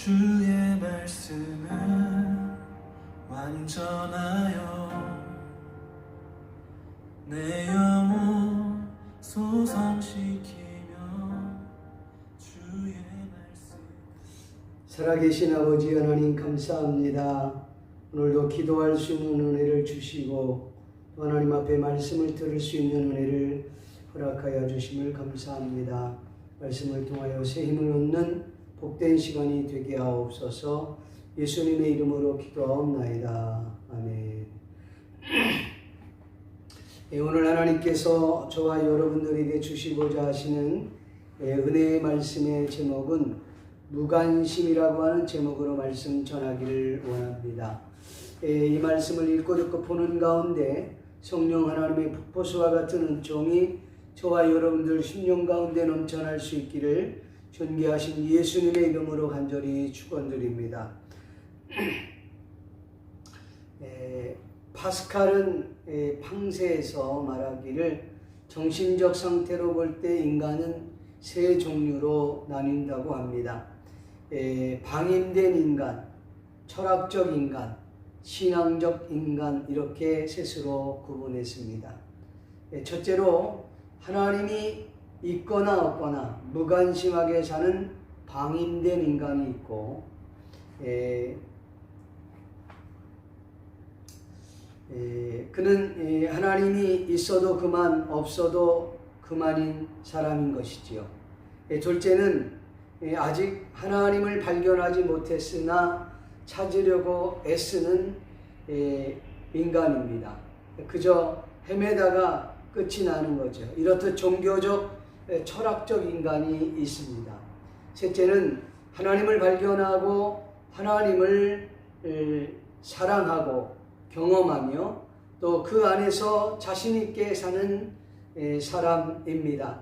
주의 말씀을 완전하여 내 영혼 소성시키며 주의 말씀. 살아계신 아버지 하나님 감사합니다. 오늘도 기도할 수 있는 은혜를 주시고 또 하나님 앞에 말씀을 들을 수 있는 은혜를 허락하여 주심을 감사합니다. 말씀을 통하여 새 힘을 얻는 복된 시간이 되게 하옵소서. 예수님의 이름으로 기도하옵나이다. 아멘. 오늘 하나님께서 저와 여러분들에게 주시고자 하시는 은혜의 말씀의 제목은 무관심이라고 하는 제목으로 말씀 전하기를 원합니다. 이 말씀을 읽고 듣고 보는 가운데 성령 하나님의 폭포수와 같은 은총이 저와 여러분들 심령 가운데 넘쳐날 수 있기를 존귀하신 예수님의 이름으로 간절히 축원드립니다. 파스칼은 팡세에서 말하기를 정신적 상태로 볼 때 인간은 세 종류로 나뉜다고 합니다. 방임된 인간, 철학적 인간, 신앙적 인간 이렇게 셋으로 구분했습니다. 첫째로 하나님이 있거나 없거나 무관심하게 사는 방임된 인간이 있고 그는 하나님이 있어도 그만 없어도 그만인 사람인 것이지요. 둘째는 아직 하나님을 발견하지 못했으나 찾으려고 애쓰는 인간입니다. 그저 헤매다가 끝이 나는 거죠. 이렇듯 종교적 철학적 인간이 있습니다. 셋째는 하나님을 발견하고 하나님을 사랑하고 경험하며 또 그 안에서 자신 있게 사는 사람입니다.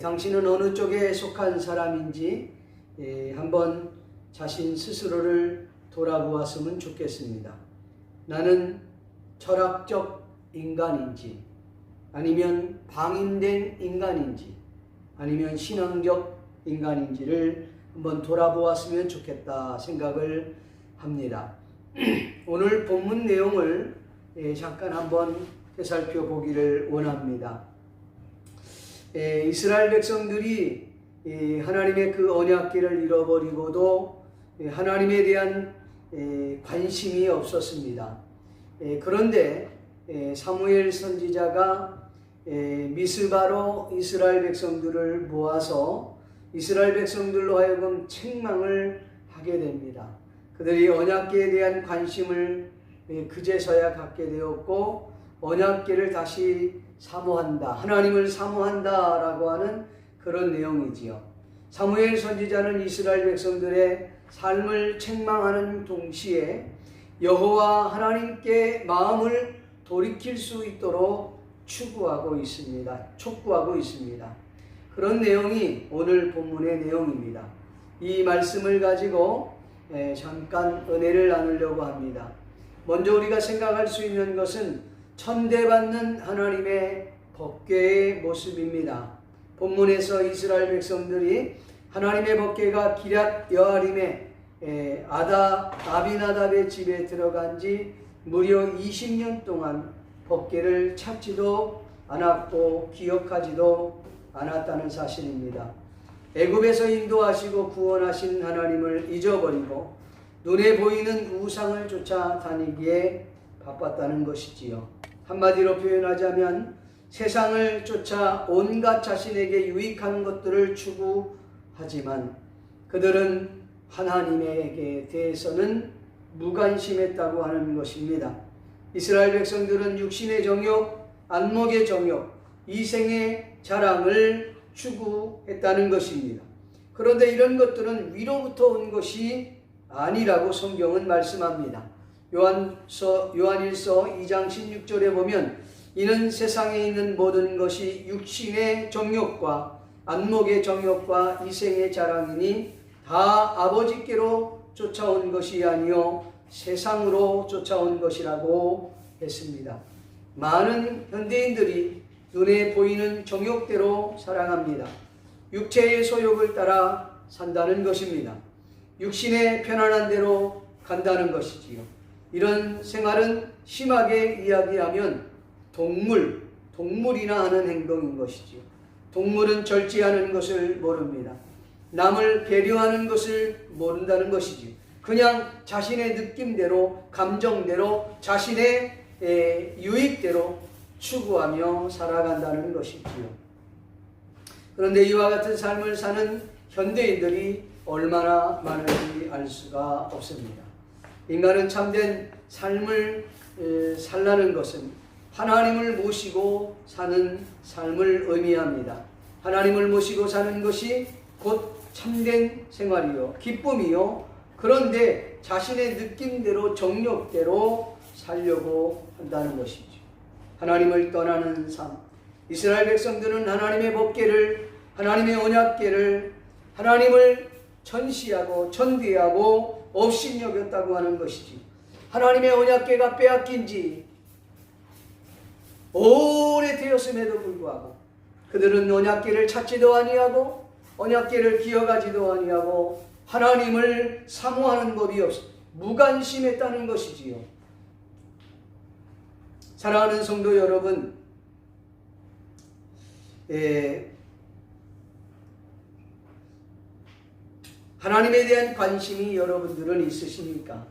당신은 어느 쪽에 속한 사람인지 한번 자신 스스로를 돌아보았으면 좋겠습니다. 나는 철학적 인간인지 아니면 방임된 인간인지 아니면 신앙적 인간인지를 한번 돌아보았으면 좋겠다 생각을 합니다. 오늘 본문 내용을 잠깐 한번 되살펴 보기를 원합니다. 이스라엘 백성들이 하나님의 그 언약궤를 잃어버리고도 하나님에 대한 관심이 없었습니다. 그런데 사무엘 선지자가 미스바로 이스라엘 백성들을 모아서 이스라엘 백성들로 하여금 책망을 하게 됩니다. 그들이 언약궤에 대한 관심을 그제서야 갖게 되었고 언약궤를 다시 사모한다, 하나님을 사모한다 라고 하는 그런 내용이지요. 사무엘 선지자는 이스라엘 백성들의 삶을 책망하는 동시에 여호와 하나님께 마음을 돌이킬 수 있도록 촉구하고 있습니다. 그런 내용이 오늘 본문의 내용입니다. 이 말씀을 가지고 잠깐 은혜를 나누려고 합니다. 먼저 우리가 생각할 수 있는 것은 천대받는 하나님의 법궤의 모습입니다. 본문에서 이스라엘 백성들이 하나님의 법궤가 기럇 여아림의 아비나답의 집에 들어간 지 무려 20년 동안 법궤를 찾지도 않았고 기억하지도 않았다는 사실입니다. 애굽에서 인도하시고 구원하신 하나님을 잊어버리고 눈에 보이는 우상을 쫓아 다니기에 바빴다는 것이지요. 한마디로 표현하자면 세상을 쫓아 온갖 자신에게 유익한 것들을 추구하지만 그들은 하나님에게 대해서는 무관심했다고 하는 것입니다. 이스라엘 백성들은 육신의 정욕, 안목의 정욕, 이생의 자랑을 추구했다는 것입니다. 그런데 이런 것들은 위로부터 온 것이 아니라고 성경은 말씀합니다. 요한일서 2장 16절에 보면 이는 세상에 있는 모든 것이 육신의 정욕과 안목의 정욕과 이생의 자랑이니 다 아버지께로 쫓아온 것이 아니요 세상으로 쫓아온 것이라고 했습니다. 많은 현대인들이 눈에 보이는 정욕대로 살아갑니다. 육체의 소욕을 따라 산다는 것입니다. 육신의 편안한 대로 간다는 것이지요. 이런 생활은 심하게 이야기하면 동물이나 하는 행동인 것이지요. 동물은 절제하는 것을 모릅니다. 남을 배려하는 것을 모른다는 것이지요. 그냥 자신의 느낌대로, 감정대로, 자신의 유익대로 추구하며 살아간다는 것이지요. 그런데 이와 같은 삶을 사는 현대인들이 얼마나 많은지 알 수가 없습니다. 인간은 참된 삶을 살라는 것은 하나님을 모시고 사는 삶을 의미합니다. 하나님을 모시고 사는 것이 곧 참된 생활이요, 기쁨이요. 그런데 자신의 느낌대로, 정욕대로 살려고 한다는 것이죠. 하나님을 떠나는 삶. 이스라엘 백성들은 하나님의 법궤를, 하나님의 언약궤를, 하나님을 전시하고 전대하고 업신여겼다고 하는 것이지. 하나님의 언약궤가 빼앗긴 지 오래되었음에도 불구하고 그들은 언약궤를 찾지도 아니하고 언약궤를 기억하지도 아니하고 하나님을 사모하는 법이 없어 무관심했다는 것이지요. 사랑하는 성도 여러분, 하나님에 대한 관심이 여러분들은 있으십니까?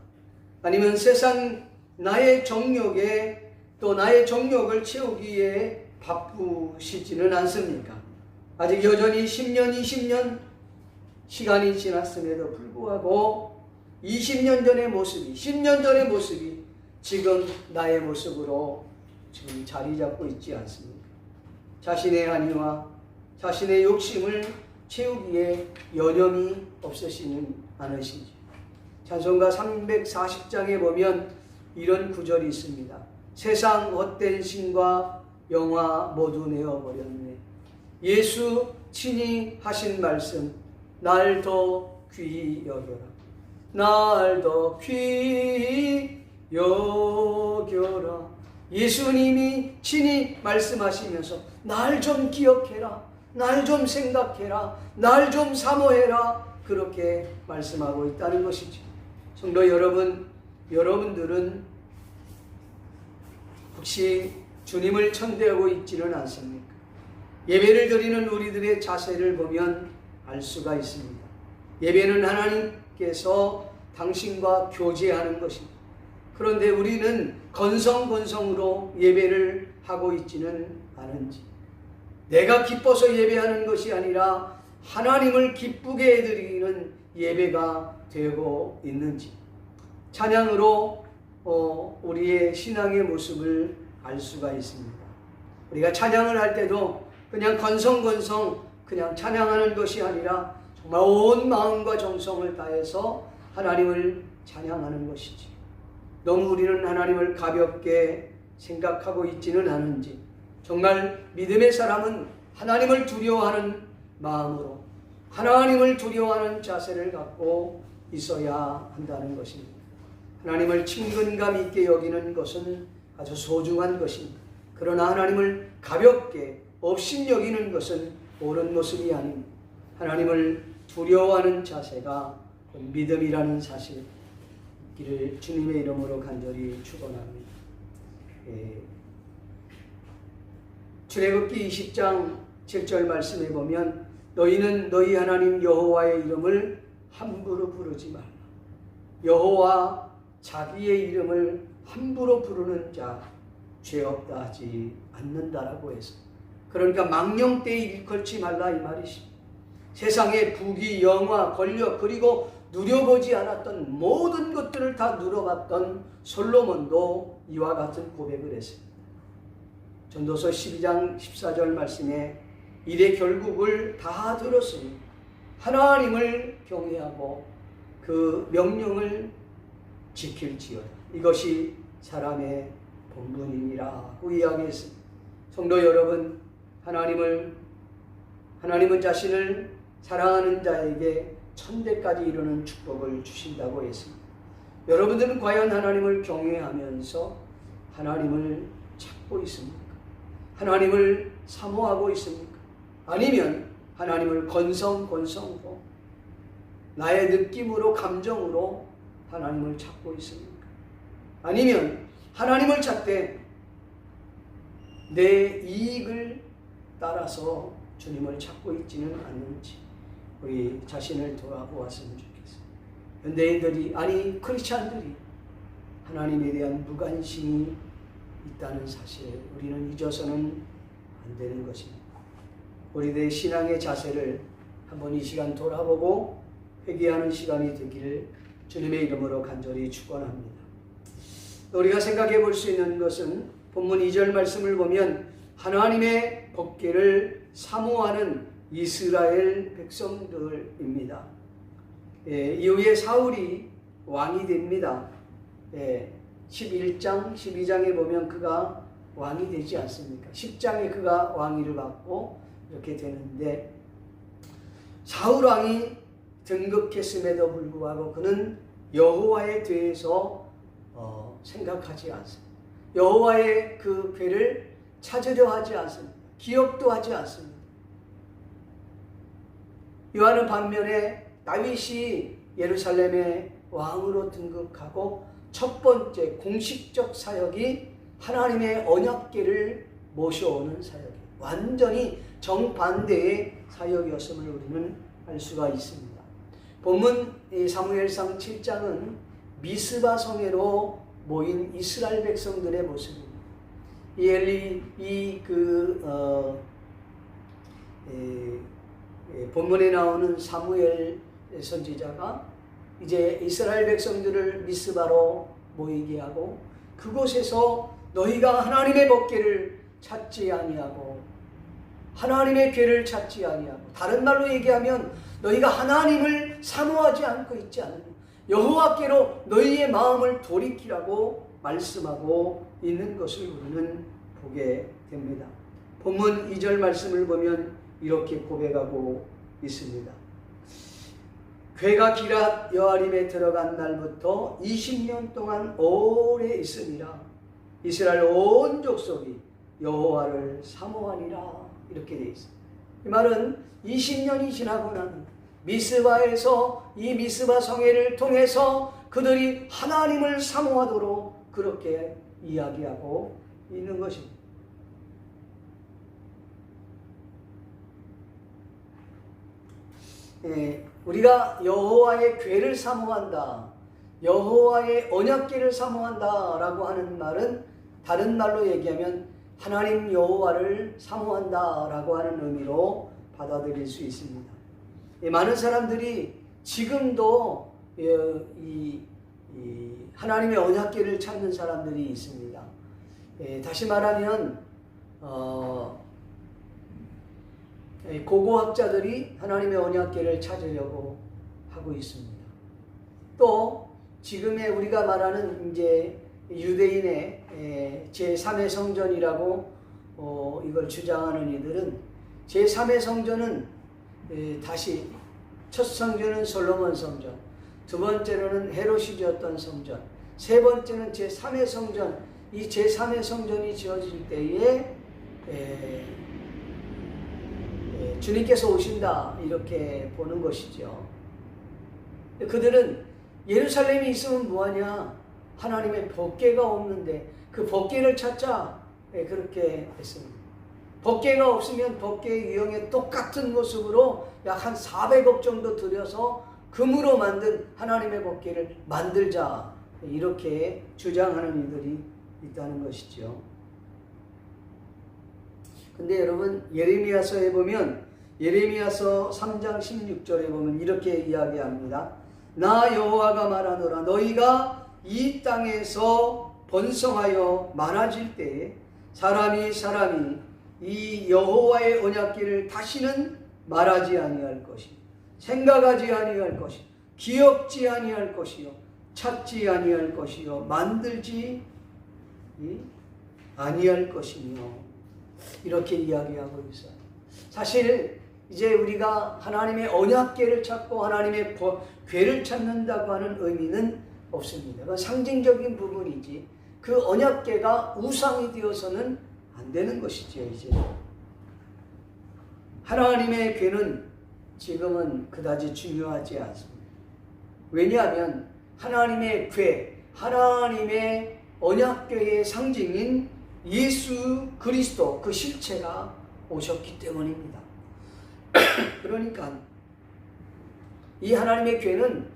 아니면 세상 나의 정욕에 또 나의 정욕을 채우기에 바쁘시지는 않습니까? 아직 여전히 10년, 20년 시간이 지났음에도 불구하고 20년 전의 모습이, 10년 전의 모습이 지금 나의 모습으로 지금 자리 잡고 있지 않습니까? 자신의 안위와 자신의 욕심을 채우기에 여념이 없으시는 않으신지. 찬송가 340장에 보면 이런 구절이 있습니다. 세상 헛된 신과 영화 모두 내어버렸네. 예수 친히 하신 말씀, 날 더 귀히 여겨라. 날 더 귀히 여겨라. 예수님이 친히 말씀하시면서 날 좀 기억해라. 날 좀 생각해라. 날 좀 사모해라. 그렇게 말씀하고 있다는 것이죠. 성도 여러분, 여러분들은 혹시 주님을 천대하고 있지는 않습니까? 예배를 드리는 우리들의 자세를 보면 알 수가 있습니다. 예배는 하나님께서 당신과 교제하는 것입니다. 그런데 우리는 건성건성으로 예배를 하고 있지는 않은지, 내가 기뻐서 예배하는 것이 아니라 하나님을 기쁘게 해드리는 예배가 되고 있는지, 찬양으로 우리의 신앙의 모습을 알 수가 있습니다. 우리가 찬양을 할 때도 그냥 건성건성 그냥 찬양하는 것이 아니라 정말 온 마음과 정성을 다해서 하나님을 찬양하는 것이지. 너무 우리는 하나님을 가볍게 생각하고 있지는 않은지, 정말 믿음의 사람은 하나님을 두려워하는 마음으로 하나님을 두려워하는 자세를 갖고 있어야 한다는 것입니다. 하나님을 친근감 있게 여기는 것은 아주 소중한 것입니다. 그러나 하나님을 가볍게 업신 여기는 것은 옳은 모습이 아닙니다. 하나님을 두려워하는 자세가 믿음이라는 사실 있기를 주님의 이름으로 간절히 축원합니다. 출애굽기 20장 7절 말씀에 보면 너희는 너희 하나님 여호와의 이름을 함부로 부르지 말라. 여호와 자기의 이름을 함부로 부르는 자 죄 없다 하지 않는다라고 해서, 그러니까 망령되이 일컬지 말라 이 말이십니다. 세상의 부귀, 영화, 권력, 그리고 누려보지 않았던 모든 것들을 다 누려봤던 솔로몬도 이와 같은 고백을 했습니다. 전도서 12장 14절 말씀에 이래 결국을 다 들었으니 하나님을 경외하고 그 명령을 지킬지어다. 이것이 사람의 본분이니라고 이야기했습니다. 성도 여러분, 하나님은 자신을 사랑하는 자에게 천대까지 이루는 축복을 주신다고 했습니다. 여러분들은 과연 하나님을 경외하면서 하나님을 찾고 있습니까? 하나님을 사모하고 있습니까? 아니면 하나님을 건성건성으로 나의 느낌으로, 감정으로 하나님을 찾고 있습니까? 아니면 하나님을 찾되 내 이익을 따라서 주님을 찾고 있지는 않는지 우리 자신을 돌아보았으면 좋겠어요. 현대인들이, 아니 크리스찬들이 하나님에 대한 무관심이 있다는 사실을 우리는 잊어서는 안 되는 것입니다. 우리들의 신앙의 자세를 한번 이 시간 돌아보고 회개하는 시간이 되기를 주님의 이름으로 간절히 축원합니다. 우리가 생각해 볼 수 있는 것은 본문 2절 말씀을 보면 하나님의 법궤를 사모하는 이스라엘 백성들입니다. 이후에 사울이 왕이 됩니다. 11장, 12장에 보면 그가 왕이 되지 않습니까? 10장에 그가 왕위를 받고 이렇게 되는데, 사울 왕이 등극했음에도 불구하고 그는 여호와에 대해서 생각하지 않습니다. 여호와의 그 궤를 찾으려 하지 않습니다. 기억도 하지 않습니다. 이와는 반면에 다윗이 예루살렘의 왕으로 등극하고 첫 번째 공식적 사역이 하나님의 언약궤를 모셔오는 사역이에요. 완전히 정반대의 사역이었음을 우리는 알 수가 있습니다. 본문 사무엘상 7장은 미스바 성회로 모인 이스라엘 백성들의 모습입니다. 본문에 나오는 사무엘 선지자가 이제 이스라엘 백성들을 미스바로 모이게 하고 그곳에서 너희가 하나님의 법궤를 찾지 아니하고 하나님의 궤를 찾지 아니하고, 다른 말로 얘기하면 너희가 하나님을 사모하지 않고 있지 않느냐, 여호와께로 너희의 마음을 돌이키라고 말씀하고 있는 것을 우리는 보게 됩니다. 본문 2절 말씀을 보면 이렇게 고백하고 있습니다. 궤가 기랏 여아림에 들어간 날부터 20년 동안 오래 있으니라. 이스라엘 온 족속이 여호와를 사모하니라. 이렇게 되어 있습니다. 이 말은 20년이 지나고 나면 미스바에서 이 미스바 성회를 통해서 그들이 하나님을 사모하도록 그렇게 이야기하고 있는 것입니다. 우리가 여호와의 궤를 사모한다, 여호와의 언약궤를 사모한다 라고 하는 말은 다른 말로 얘기하면 하나님 여호와를 사모한다 라고 하는 의미로 받아들일 수 있습니다. 많은 사람들이 지금도 하나님의 언약궤를 찾는 사람들이 있습니다. 다시 말하면 고고학자들이 하나님의 언약궤를 찾으려고 하고 있습니다. 또 지금의 우리가 말하는 이제 유대인의 제3의 성전이라고 이걸 주장하는 이들은 제3의 성전은 다시 첫 성전은 솔로몬 성전, 두 번째로는 헤롯이 지었던 성전, 세 번째는 제3의 성전, 이 제3의 성전이 지어질 때에 주님께서 오신다 이렇게 보는 것이죠. 그들은 예루살렘이 있으면 뭐하냐, 하나님의 법궤가 없는데 그 법궤를 찾자 그렇게 했습니다. 법궤가 없으면 법궤의 유형에 똑같은 모습으로 약 한 400억 정도 들여서 금으로 만든 하나님의 법궤를 만들자 이렇게 주장하는 이들이 있다는 것이죠. 근데 여러분 예레미야서에 보면 예레미야서 3장 16절에 보면 이렇게 이야기합니다. 나 여호와가 말하노라 너희가 이 땅에서 번성하여 많아질 때에 사람이 이 여호와의 언약궤를 다시는 말하지 아니할 것이, 생각하지 아니할 것이, 기억지 아니할 것이요, 찾지 아니할 것이요, 만들지 아니할 것이며 이렇게 이야기하고 있어요. 사실 이제 우리가 하나님의 언약궤를 찾고 하나님의 궤를 찾는다고 하는 의미는 없습니다. 그건 상징적인 부분이지 그 언약궤가 우상이 되어서는 안 되는 것이죠. 이제 하나님의 궤는 지금은 그다지 중요하지 않습니다. 왜냐하면 하나님의 궤, 하나님의 언약궤의 상징인 예수 그리스도 그 실체가 오셨기 때문입니다. 그러니까 이 하나님의 궤는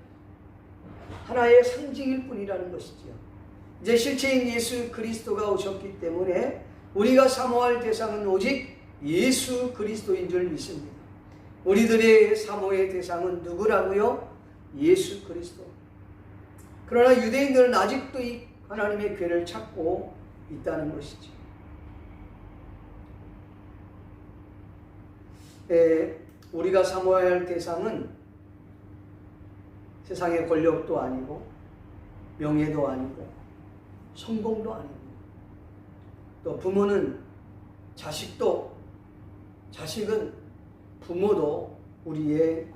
하나의 상징일 뿐이라는 것이죠. 이제 실체인 예수 그리스도가 오셨기 때문에 우리가 사모할 대상은 오직 예수 그리스도인 줄 믿습니다. 우리들의 사모의 대상은 누구라고요? 예수 그리스도. 그러나 유대인들은 아직도 이 하나님의 궤를 찾고 있다는 것이죠. 우리가 사모해야 할 대상은 세상의 권력도 아니고 명예도 아니고 성공도 아니고 또 부모는 자식은 부모도 우리의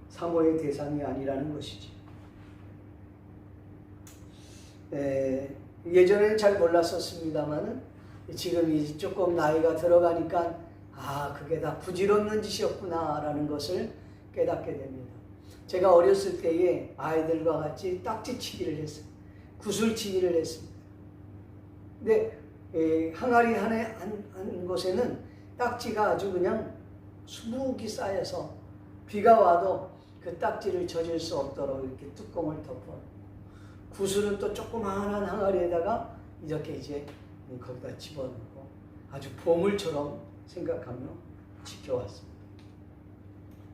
사모의 대상이 아니라는 것이지. 예전에는 잘 몰랐었습니다만 지금 조금 나이가 들어가니까 그게 다 부질없는 짓이었구나 라는 것을 깨닫게 됩니다. 제가 어렸을 때에 아이들과 같이 딱지치기를 했어요. 구슬치기를 했습니다. 근데 항아리 한 곳에는 딱지가 아주 그냥 수북이 쌓여서 비가 와도 그 딱지를 젖을 수 없도록 이렇게 뚜껑을 덮어. 구슬은 또 조그마한 항아리에다가 이렇게 이제 거기다 집어넣고 아주 보물처럼 생각하며 지켜왔습니다.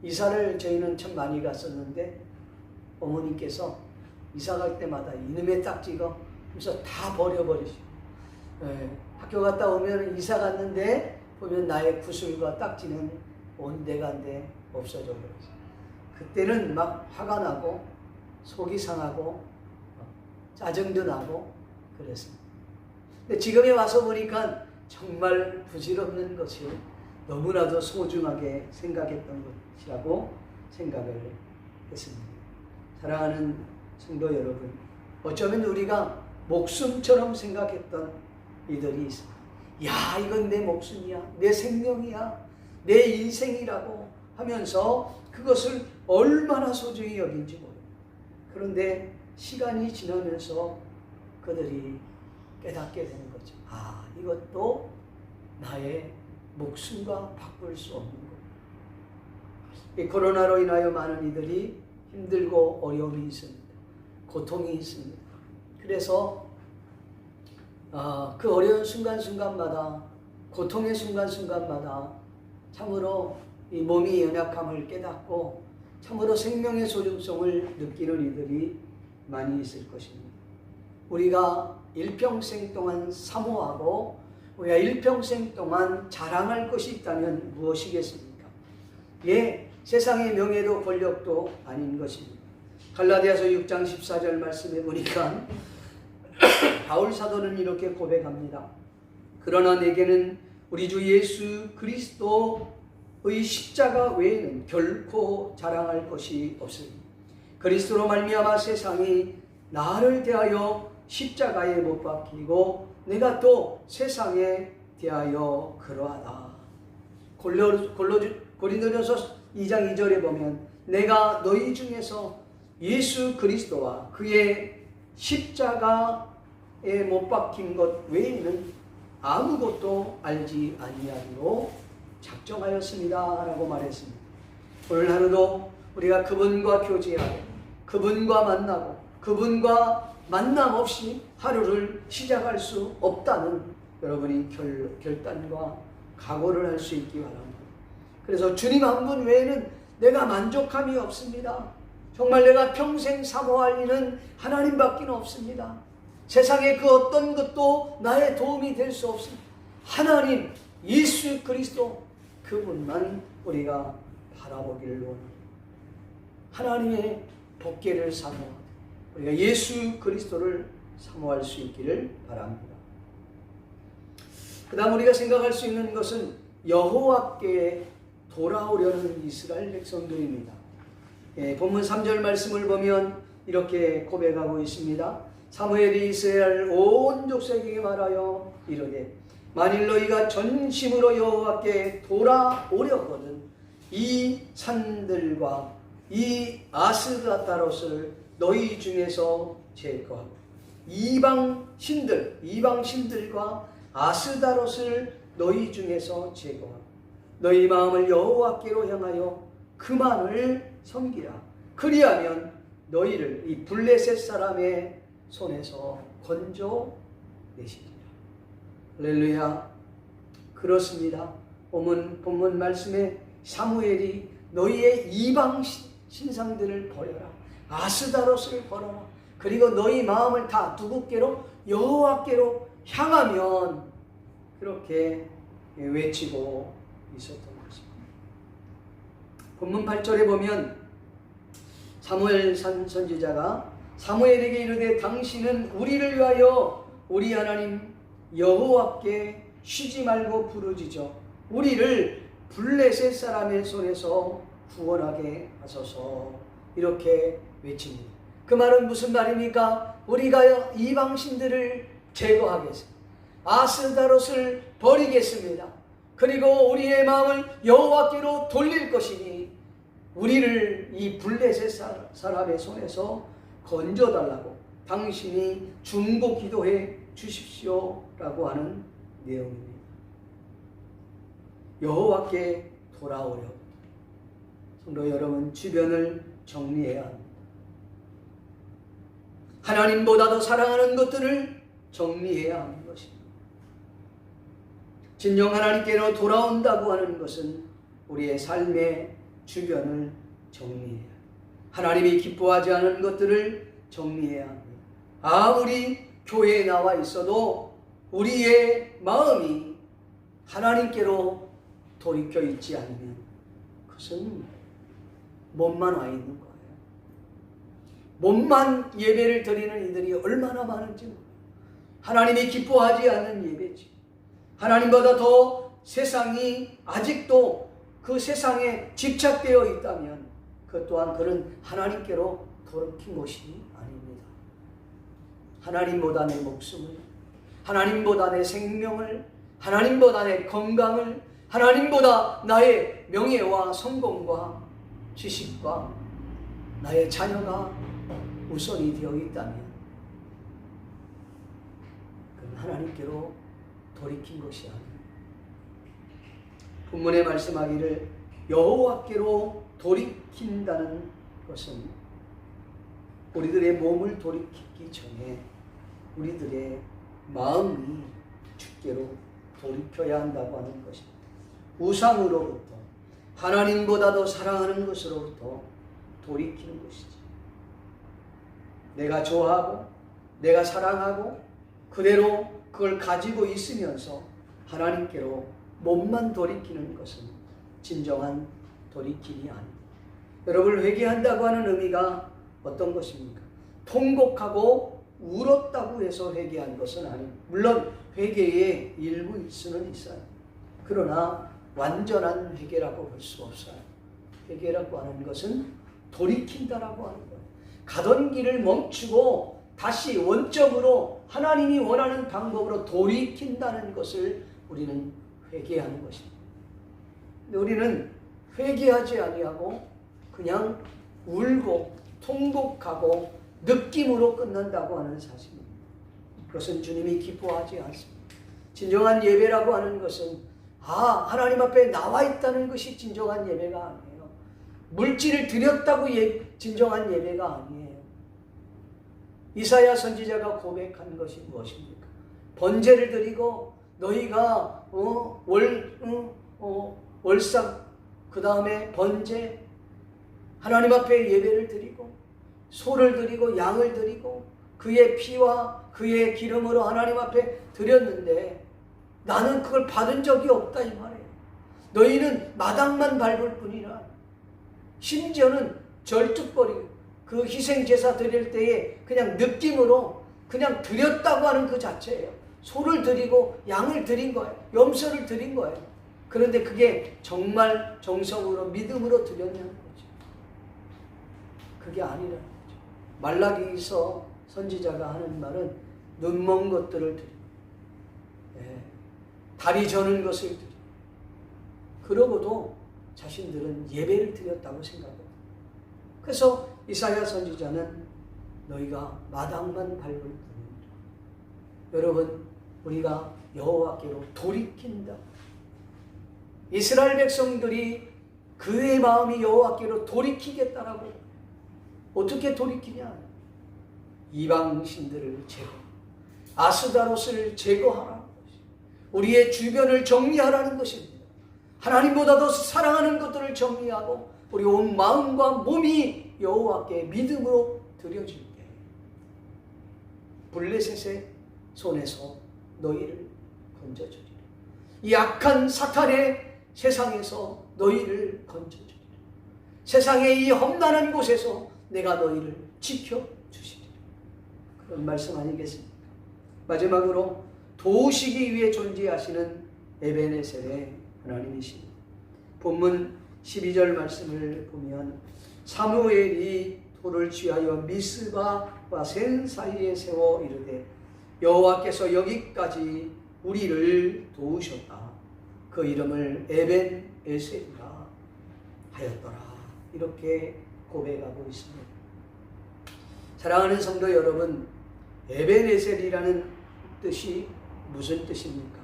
이사를 저희는 참 많이 갔었는데 어머니께서 이사 갈 때마다 이놈의 딱지가 그래서 다 버려버리시고 학교 갔다 오면 이사 갔는데 보면 나의 구슬과 딱지는 온데간데 없어져 버렸어요. 그때는 막 화가 나고 속이 상하고 짜증도 나고 그랬습니다. 근데 지금에 와서 보니까 정말 부질없는 것이 너무나도 소중하게 생각했던 것이라고 생각을 했습니다. 사랑하는 성도 여러분, 어쩌면 우리가 목숨처럼 생각했던 이들이 있습니다. 야, 이건 내 목숨이야, 내 생명이야, 내 인생이라고 하면서 그것을 얼마나 소중히 여긴지 모릅니다. 그런데 시간이 지나면서 그들이 깨닫게 되는 거죠. 이것도 나의 목숨과 바꿀 수 없는 거예요. 이 코로나로 인하여 많은 이들이 힘들고 어려움이 있습니다. 고통이 있습니다. 그래서 그 어려운 순간순간마다, 고통의 순간순간마다 참으로 이 몸이 연약함을 깨닫고 참으로 생명의 소중성을 느끼는 이들이 많이 있을 것입니다. 우리가 일평생 동안 사모하고 우리가 일평생 동안 자랑할 것이 있다면 무엇이겠습니까? 세상의 명예도 권력도 아닌 것입니다. 갈라디아서 6장 14절 말씀에 보니까 바울 사도는 이렇게 고백합니다. 그러나 내게는 우리 주 예수 그리스도의 십자가 외에는 결코 자랑할 것이 없으니 그리스도로 말미암아 세상이 나를 대하여 십자가에 못 박히고 내가 또 세상에 대하여 그러하다. 고린도전서 2장 2절에 보면 내가 너희 중에서 예수 그리스도와 그의 십자가에 못 박힌 것 외에는 아무것도 알지 아니하기로 작정하였습니다 라고 말했습니다. 오늘 하루도 우리가 그분과 교제하고 그분과 만나고 그분과 만남 없이 하루를 시작할 수 없다는 여러분이 결단과 각오를 할 수 있기 바랍니다. 그래서 주님 한 분 외에는 내가 만족함이 없습니다. 정말 내가 평생 사모할 이는 하나님밖에 없습니다. 세상의 그 어떤 것도 나의 도움이 될 수 없습니다. 하나님, 예수 그리스도 그분만 우리가 바라보기를 원합니다. 하나님의 복계를 사모하고 우리가 예수 그리스도를 사모할 수 있기를 바랍니다. 그 다음 우리가 생각할 수 있는 것은 여호와께 돌아오려는 이스라엘 백성들입니다. 본문 3절 말씀을 보면 이렇게 고백하고 있습니다. 사무엘이 이스라엘 온 족속에게 말하여 이르되 만일 너희가 전심으로 여호와께 돌아오려거든 이 산들과 이 아스다롯을 너희 중에서 제거하고 이방신들과 아스다롯을 너희 중에서 제거하고 너희 마음을 여호와께로 향하여 그만을 섬기라. 그리하면 너희를 이 블레셋 사람의 손에서 건져내시리라. 할렐루야. 그렇습니다. 본문 말씀에 사무엘이 너희의 이방 신상들을 버려라. 아스다롯을 버려라. 그리고 너희 마음을 다 누구께로? 여호와께로 향하면 그렇게 외치고 있었던 것입니다. 본문 8절에 보면 사무엘 선지자가 사무엘에게 이르되 당신은 우리를 위하여 우리 하나님 여호와께 쉬지 말고 부르짖어 우리를 블레셋 사람의 손에서 구원하게 하소서. 이렇게 외칩니다. 그 말은 무슨 말입니까? 우리가 이방신들을 제거하겠습니다. 아스다롯을 버리겠습니다. 그리고 우리의 마음을 여호와께로 돌릴 것이니 우리를 이 블레셋 사람의 손에서 건져달라고 당신이 중보 기도해 주십시오라고 하는 내용입니다. 여호와께 돌아오려. 성도 여러분, 주변을 정리해야 합니다. 하나님보다 더 사랑하는 것들을 정리해야 하는 것입니다. 진정 하나님께로 돌아온다고 하는 것은 우리의 삶의 주변을 정리해야 합니다. 하나님이 기뻐하지 않은 것들을 정리해야 합니다. 아무리 교회에 나와 있어도 우리의 마음이 하나님께로 돌이켜 있지 않으면 그것은 몸만 와 있는 거예요. 몸만 예배를 드리는 이들이 얼마나 많은지 몰라요. 하나님이 기뻐하지 않는 예배지. 하나님보다 더 세상이 아직도 그 세상에 집착되어 있다면 그 또한 그는 하나님께로 돌이킨 것이 아닙니다. 하나님보다 내 목숨을, 하나님보다 내 생명을, 하나님보다 내 건강을, 하나님보다 나의 명예와 성공과 지식과 나의 자녀가 우선이 되어 있다면 그건 하나님께로 돌이킨 것이 아닙니다. 본문에 말씀하기를 여호와께로 돌이킨다는 것은 우리들의 몸을 돌이키기 전에 우리들의 마음이 주께로 돌이켜야 한다고 하는 것입니다. 우상으로부터 하나님보다 더 사랑하는 것으로부터 돌이키는 것이지. 내가 좋아하고 내가 사랑하고 그대로 그걸 가지고 있으면서 하나님께로 몸만 돌이키는 것은 진정한 돌이킴이 아닙니다. 여러분을 회개한다고 하는 의미가 어떤 것입니까? 통곡하고 울었다고 해서 회개한 것은 아닙니다. 물론 회개의 일부일 수는 있어요. 그러나 완전한 회개라고 볼 수 없어요. 회개라고 하는 것은 돌이킨다라고 하는 거예요. 가던 길을 멈추고 다시 원점으로 하나님이 원하는 방법으로 돌이킨다는 것을 우리는 회개하는 것입니다. 근데 우리는 회개하지 아니하고 그냥 울고 통곡하고 느낌으로 끝난다고 하는 사실입니다. 그것은 주님이 기뻐하지 않습니다. 진정한 예배라고 하는 것은 하나님 앞에 나와 있다는 것이 진정한 예배가 아니에요. 물질을 드렸다고 진정한 예배가 아니에요. 이사야 선지자가 고백한 것이 무엇입니까? 번제를 드리고 너희가 월삭 그 다음에 번제 하나님 앞에 예배를 드리고 소를 드리고 양을 드리고 그의 피와 그의 기름으로 하나님 앞에 드렸는데 나는 그걸 받은 적이 없다 이 말이에요. 너희는 마당만 밟을 뿐이라. 심지어는 절뚝거리고 그 희생제사 드릴 때에 그냥 느낌으로 그냥 드렸다고 하는 그 자체예요. 소를 드리고 양을 드린 거예요. 염소를 드린 거예요. 그런데 그게 정말 정성으로 믿음으로 드렸냐는 거죠. 그게 아니라는 거죠. 말라기서 선지자가 하는 말은 눈먼 것들을 드리고 다리 저는 것을 드리고 그러고도 자신들은 예배를 드렸다고 생각합니다. 그래서 이사야 선지자는 너희가 마당만 밟을 뿐이니라. 여러분, 우리가 여호와께로 돌이킨다. 이스라엘 백성들이 그의 마음이 여호와께로 돌이키겠다라고. 어떻게 돌이키냐? 이방 신들을 제거, 아스다롯을 제거하라는 것이, 우리의 주변을 정리하라는 것입니다. 하나님보다 더 사랑하는 것들을 정리하고 우리 온 마음과 몸이 여호와께 믿음으로 드려질 때 블레셋의 손에서 너희를 건져주리라. 이 악한 사탄의 세상에서 너희를 건져주리라. 세상의 이 험난한 곳에서 내가 너희를 지켜주시리라. 그런 말씀 아니겠습니까? 마지막으로 도우시기 위해 존재하시는 에베네셀의 하나님이십니다. 본문 12절 말씀을 보면 사무엘이 돌을 취하여 미스바와 센 사이에 세워 이르되 여호와께서 여기까지 우리를 도우셨다. 그 이름을 에벤에셀이라 하였더라. 이렇게 고백하고 있습니다. 사랑하는 성도 여러분, 에벤에셀이라는 뜻이 무슨 뜻입니까?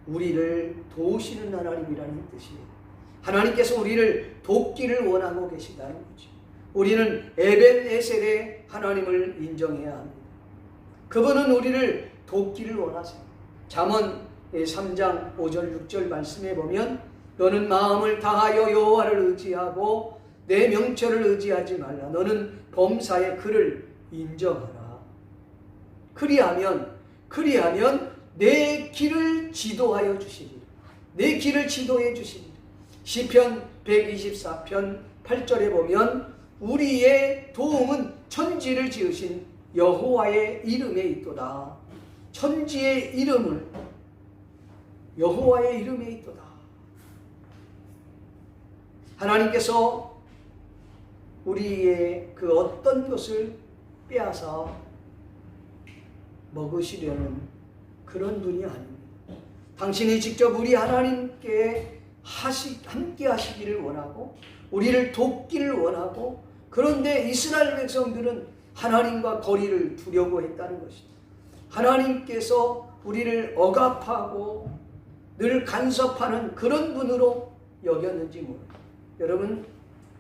우리를 도우시는 하나님이라는 뜻이에요. 하나님께서 우리를 돕기를 원하고 계시다는 거죠. 우리는 에벤에셀의 하나님을 인정해야 합니다. 그분은 우리를 돕기를 원하세요. 잠언 3장 5절 6절 말씀에 보면 너는 마음을 다하여 여호와를 의지하고 내 명철을 의지하지 말라. 너는 범사의 그를 인정하라. 그리하면 내 길을 지도하여 주시리라. 내 길을 지도해 주시리라. 시편 124편 8절에 보면 우리의 도움은 천지를 지으신 여호와의 이름에 있도다. 천지의 이름을 여호와의 이름에 있도다. 하나님께서 우리의 그 어떤 것을 빼앗아 먹으시려는 그런 분이 아닙니다. 당신이 직접 우리 하나님께 함께 하시기를 원하고 우리를 돕기를 원하고, 그런데 이스라엘 백성들은 하나님과 거리를 두려고 했다는 것입니다. 하나님께서 우리를 억압하고 늘 간섭하는 그런 분으로 여겼는지 모릅니다. 여러분,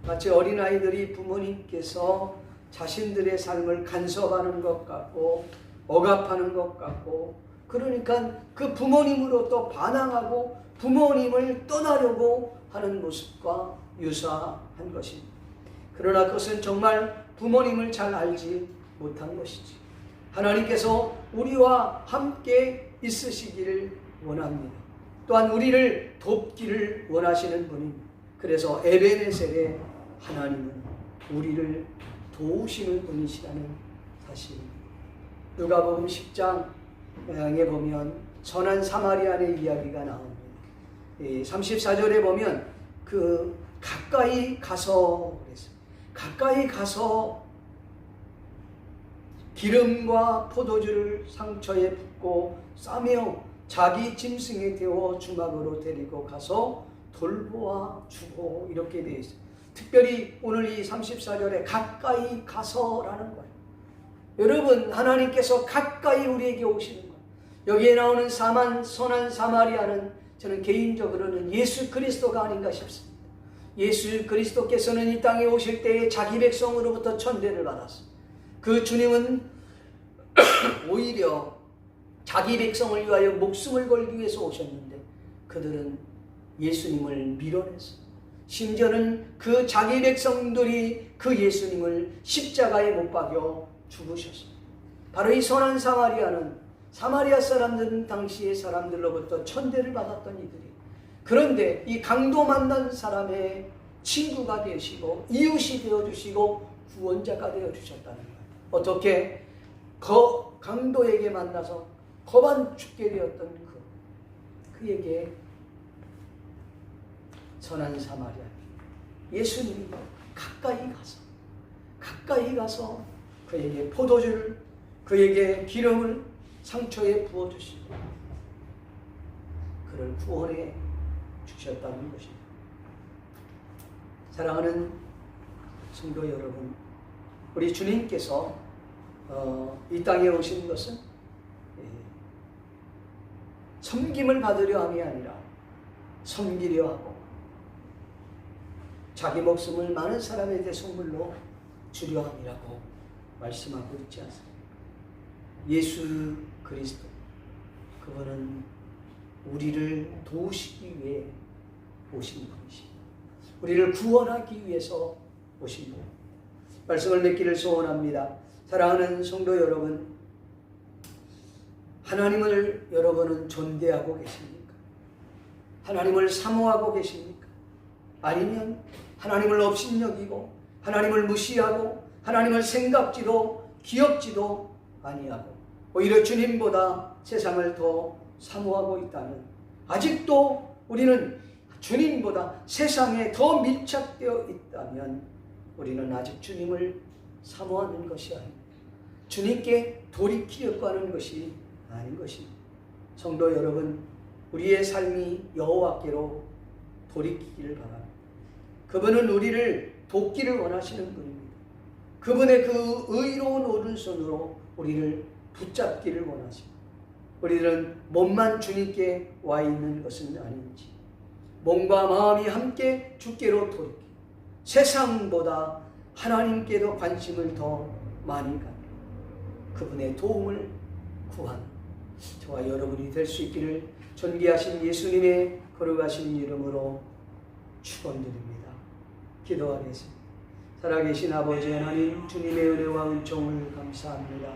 마치 어린아이들이 부모님께서 자신들의 삶을 간섭하는 것 같고 억압하는 것 같고, 그러니까 그 부모님으로부터 반항하고 부모님을 떠나려고 하는 모습과 유사한 것입니다. 그러나 그것은 정말 부모님을 잘 알지 못한 것이지. 하나님께서 우리와 함께 있으시기를 원합니다. 또한 우리를 돕기를 원하시는 분입니다. 그래서 에베네셀의 하나님은 우리를 도우시는 분이시라는 사실입니다. 누가복음 10장에 보면 선한 사마리아의 이야기가 나옵니다. 34절에 보면 그 가까이 가서 그랬어요. 가까이 가서 기름과 포도주를 상처에 붓고 싸며 자기 짐승에 태워 주막으로 데리고 가서 돌보아 주고, 이렇게 되어 있어요. 특별히 오늘 이 34절에 가까이 가서라는 거예요. 여러분, 하나님께서 가까이 우리에게 오시는 거예요. 여기에 나오는 선한 사마리아는 저는 개인적으로는 예수 그리스도가 아닌가 싶습니다. 예수 그리스도께서는 이 땅에 오실 때에 자기 백성으로부터 천대를 받았어요. 그 주님은 오히려 자기 백성을 위하여 목숨을 걸기 위해서 오셨는데 그들은 예수님을 밀어냈어요. 심지어는 그 자기 백성들이 그 예수님을 십자가에 못 박여 죽으셨어요. 바로 이 선한 사마리아는 사마리아 사람들은 당시의 사람들로부터 천대를 받았던 이들이, 그런데 이 강도 만난 사람의 친구가 되시고 이웃이 되어주시고 구원자가 되어주셨다는 거예요. 어떻게? 강도에게 만나서 거반 죽게 되었던 그에게 선한 사마리아 예수님이 가까이 가서 그에게 포도주를, 그에게 기름을 상처에 부어주시고 그를 구원해 주셨다는 것입니다. 사랑하는 성도 여러분, 우리 주님께서 이 땅에 오신 것은 섬김을 받으려 함이 아니라 섬기려 하고 자기 목숨을 많은 사람에게 선물로 주려 함이라고 말씀하고 있지 않습니까? 예수 그리스도, 그분은 우리를 도우시기 위해 오신 분이십니다. 우리를 구원하기 위해서 오신 분. 말씀을 맺기를 소원합니다. 사랑하는 성도 여러분, 하나님을 여러분은 존대하고 계십니까? 하나님을 사모하고 계십니까? 아니면 하나님을 업신여기고 하나님을 무시하고 하나님을 생각지도 기억지도 아니하고 오히려 주님보다 세상을 더 사모하고 있다면, 아직도 우리는 주님보다 세상에 더 밀착되어 있다면 우리는 아직 주님을 사모하는 것이 아닙니다. 주님께 돌이키려고 하는 것이 아닌 것입니다. 성도 여러분, 우리의 삶이 여호와께로 돌이키기를 바랍니다. 그분은 우리를 돕기를 원하시는 분입니다. 그분의 그 의로운 오른손으로 우리를 붙잡기를 원하십니다. 우리들은 몸만 주님께 와 있는 것은 아닌지, 몸과 마음이 함께 주께로 돌이키고 세상보다 하나님께도 관심을 더 많이 갖고 그분의 도움을 구하는 저와 여러분이 될 수 있기를 존귀하신 예수님의 거룩하신 이름으로 축원드립니다. 기도하겠습니다. 살아계신 아버지 하나님, 주님의 은혜와 은총을 감사합니다.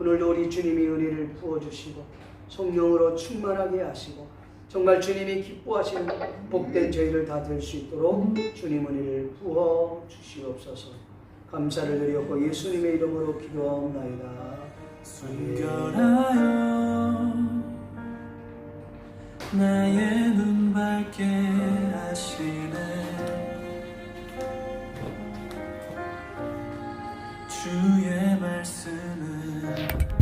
오늘도 우리 주님이 은혜를 부어주시고 성령으로 충만하게 하시고 정말 주님이 기뻐하시는 복된 저희를 다 될 수 있도록 주님 은혜를 부어 주시옵소서. 감사를 드렸고 예수님의 이름으로 기도하옵나이다. 순결하여 나의 눈 밝게 하시네. 주의 말씀은